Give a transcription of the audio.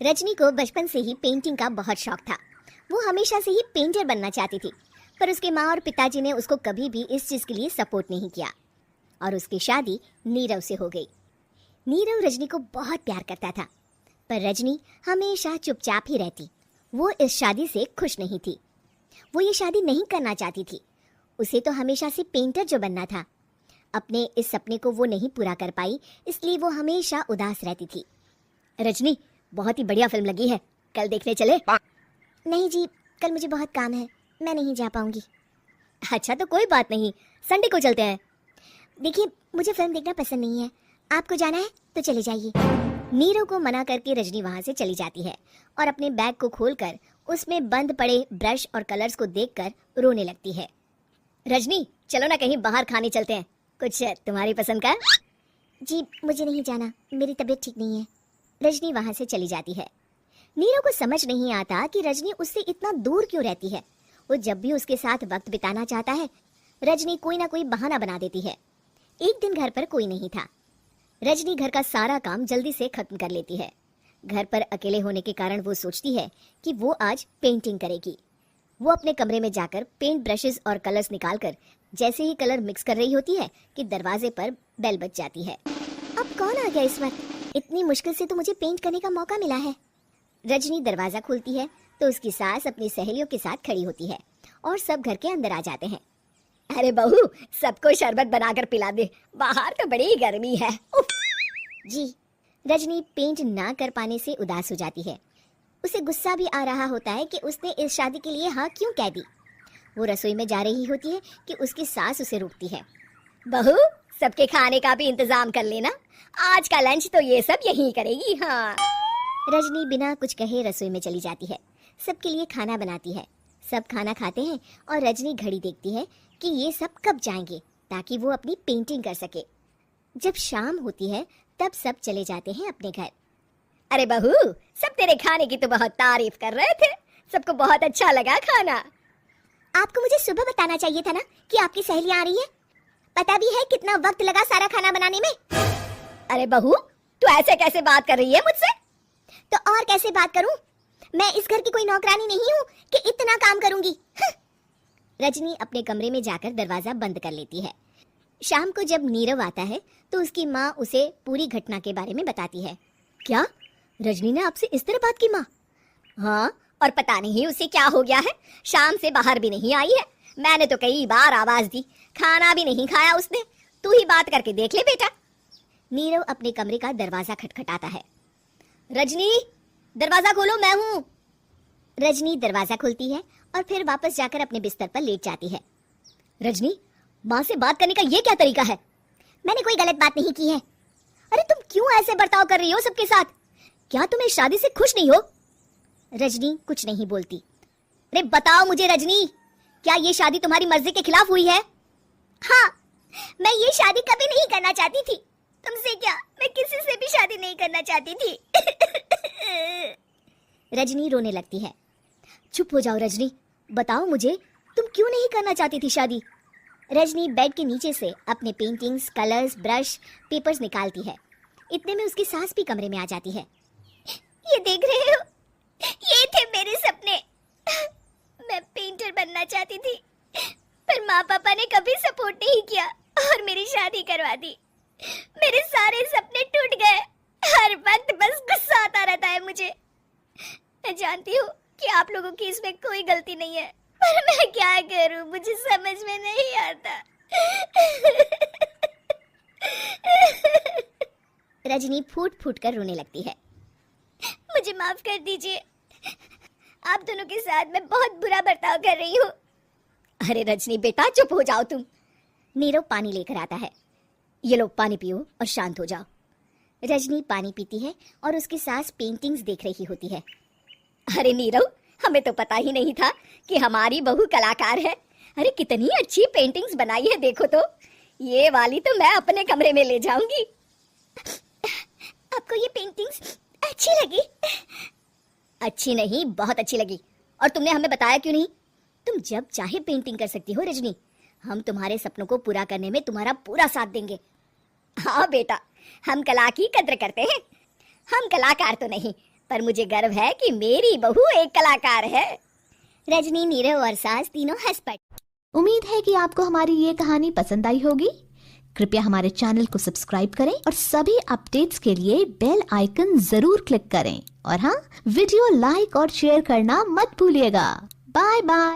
रजनी को बचपन से ही पेंटिंग का बहुत शौक था। वो हमेशा से ही पेंटर बनना चाहती थी, पर उसके माँ और पिताजी ने उसको कभी भी इस चीज़ के लिए सपोर्ट नहीं किया और उसकी शादी नीरव से हो गई। नीरव रजनी को बहुत प्यार करता था, पर रजनी हमेशा चुपचाप ही रहती। वो इस शादी से खुश नहीं थी। वो ये शादी नहीं करना चाहती थी। उसे तो हमेशा से पेंटर जो बनना था। अपने इस सपने को वो नहीं पूरा कर पाई, इसलिए वो हमेशा उदास रहती थी। रजनी, बहुत ही बढ़िया फिल्म लगी है, कल देखने चले? नहीं जी, कल मुझे बहुत काम है, मैं नहीं जा पाऊंगी। अच्छा तो कोई बात नहीं, संडे को चलते हैं। देखिए, मुझे फिल्म देखना पसंद नहीं है, आपको जाना है तो चले जाइए। नीरव को मना करके रजनी वहां से चली जाती है और अपने बैग को खोलकर उसमें बंद पड़े ब्रश और कलर्स को देखकर रोने लगती है। रजनी, चलो ना कहीं बाहर खाने चलते हैं, कुछ तुम्हारी पसंद का। जी मुझे नहीं जाना, मेरी तबीयत ठीक नहीं है। रजनी वहां से चली जाती है। नीरव को समझ नहीं आता कि रजनी उससे इतना दूर क्यों रहती है। वो जब भी उसके साथ वक्त बिताना चाहता है, रजनी कोई ना कोई बहाना बना देती है। एक दिन घर पर कोई नहीं था। रजनी घर का सारा काम जल्दी से खत्म कर लेती है। घर पर अकेले होने के कारण वो सोचती है कि वो आज पेंटिंग करेगी। वो अपने कमरे में जाकर पेंट ब्रशेस और कलर्स निकालकर जैसे ही कलर मिक्स कर रही होती है कि दरवाजे पर बेल बज जाती है। अब कौन आ गया इस वक्त? इतनी मुश्किल से तो मुझे पेंट करने का मौका मिला है। रजनी दरवाजा खोलती है तो उसकी सास अपनी सहेलियों के साथ खड़ी होती है और सब घर के अंदर आ जाते हैं। अरे बहू, सबको शरबत बनाकर पिला दे, बाहर तो बड़ी गर्मी है। जी। रजनी पेंट ना कर पाने से उदास हो जाती है। उसे गुस्सा भी आ रहा होता है कि उसने इस शादी के लिए हाँ क्यों कह दी। वो रसोई में जा रही होती है कि उसकी सास उसे रोकती है। बहू, सबके खाने का भी इंतजाम कर लेना, आज का लंच तो ये सब यहीं करेगी। हाँ। रजनी बिना कुछ कहे रसोई में चली जाती है। सबके लिए खाना बनाती है। सब खाना खाते हैं और रजनी घड़ी देखती है कि ये सब कब जाएंगे ताकि वो अपनी पेंटिंग कर सके। जब शाम होती है तब सब चले जाते हैं अपने घर। अरे बहू, सब तेरे खाने की तो बहुत तारीफ कर रहे थे, सबको बहुत अच्छा लगा खाना। आपको मुझे सुबह बताना चाहिए था ना कि आपकी सहेलियां आ रही है। पता भी है कितना वक्त लगा सारा खाना बनाने में। अरे बहू, तू ऐसे कैसे बात कर रही है मुझसे? तो और कैसे बात करूं? मैं इस घर की कोई नौकरानी नहीं हूं कि इतना काम करूंगी। रजनी अपने कमरे में जाकर दरवाजा बंद कर लेती है। शाम को जब नीरव आता है तो उसकी माँ उसे पूरी घटना के बारे में बताती है। क्या रजनी ने आपसे इस तरह बात की माँ? हाँ, और पता नहीं उसे क्या हो गया है, शाम से बाहर भी नहीं आई है। मैंने तो कई बार आवाज दी, खाना भी नहीं खाया उसने। तू ही बात करके देख ले बेटा। नीरव अपने कमरे का दरवाजा खटखटाता है। रजनी, दरवाजा खोलो, मैं हूँ। रजनी दरवाजा खोलती है और फिर वापस जाकर अपने बिस्तर पर लेट जाती है। रजनी, माँ से बात करने का ये क्या तरीका है? मैंने कोई गलत बात नहीं की है। अरे तुम क्यों ऐसे बर्ताव कर रही हो सबके साथ? क्या तुम इस शादी से खुश नहीं हो? रजनी कुछ नहीं बोलती। अरे बताओ मुझे रजनी, क्या ये शादी तुम्हारी मर्जी के खिलाफ हुई है? हाँ, मैं ये शादी कभी नहीं करना चाहती थी। तुमसे क्या, मैं किसी से भी शादी नहीं करना चाहती थी। रजनी रोने लगती है। चुप हो जाओ रजनी, बताओ मुझे, तुम क्यों नहीं करना चाहती थी शादी? रजनी बेड के नीचे से अपने पेंटिंग्स, कलर्स, ब्रश, पेपर्स निकालती है। इतने में उसकी सास भी कमरे में आ जाती है। ये देख रहे हो, ये थे मेरे सपने। मैं पेंटर बनना चाहती थी, पर माँ पापा ने कभी सपोर्ट नहीं किया और मेरी शादी करवा दी। मेरे सारे सपने टूट गए। हर वक्त बस गुस्सा आता रहता है मुझे। मैं जानती हूँ कि आप लोगों की इसमें कोई गलती नहीं है, पर मैं क्या करूं, मुझे समझ में नहीं आता। रजनी फूट फूट कर रोने लगती है। मुझे माफ कर दीजिए, आप दोनों के साथ मैं बहुत बुरा बर्ताव कर रही हूँ। अरे रजनी बेटा, चुप हो जाओ तुम। नीरव पानी लेकर आता है। ये लो पानी पियो और शांत हो जाओ। रजनी पानी पीती है और उसकी सास पेंटिंग्स देख रही होती है। अरे नीरव, हमें तो पता ही नहीं था कि हमारी बहू कलाकार है। अरे कितनी अच्छी पेंटिंग्स बनाई है, देखो तो। ये वाली तो मैं अपने कमरे में ले जाऊंगी। आपको ये पेंटिंग्स अच्छी लगी? अच्छी नहीं, बहुत अच्छी लगी। और तुमने हमें बताया क्यों नहीं? तुम जब चाहे पेंटिंग कर सकती हो रजनी, हम तुम्हारे सपनों को पूरा करने में तुम्हारा पूरा साथ देंगे। हाँ बेटा, हम कला की कद्र करते हैं। हम कलाकार तो नहीं, पर मुझे गर्व है कि मेरी बहू एक कलाकार है। रजनी, नीरव और सास तीनों हंस पड़े। उम्मीद है कि आपको हमारी ये कहानी पसंद आई होगी। कृपया हमारे चैनल को सब्सक्राइब करें और सभी अपडेट्स के लिए बेल आइकन जरूर क्लिक करें। और हाँ, वीडियो लाइक और शेयर करना मत भूलिएगा। Bye bye.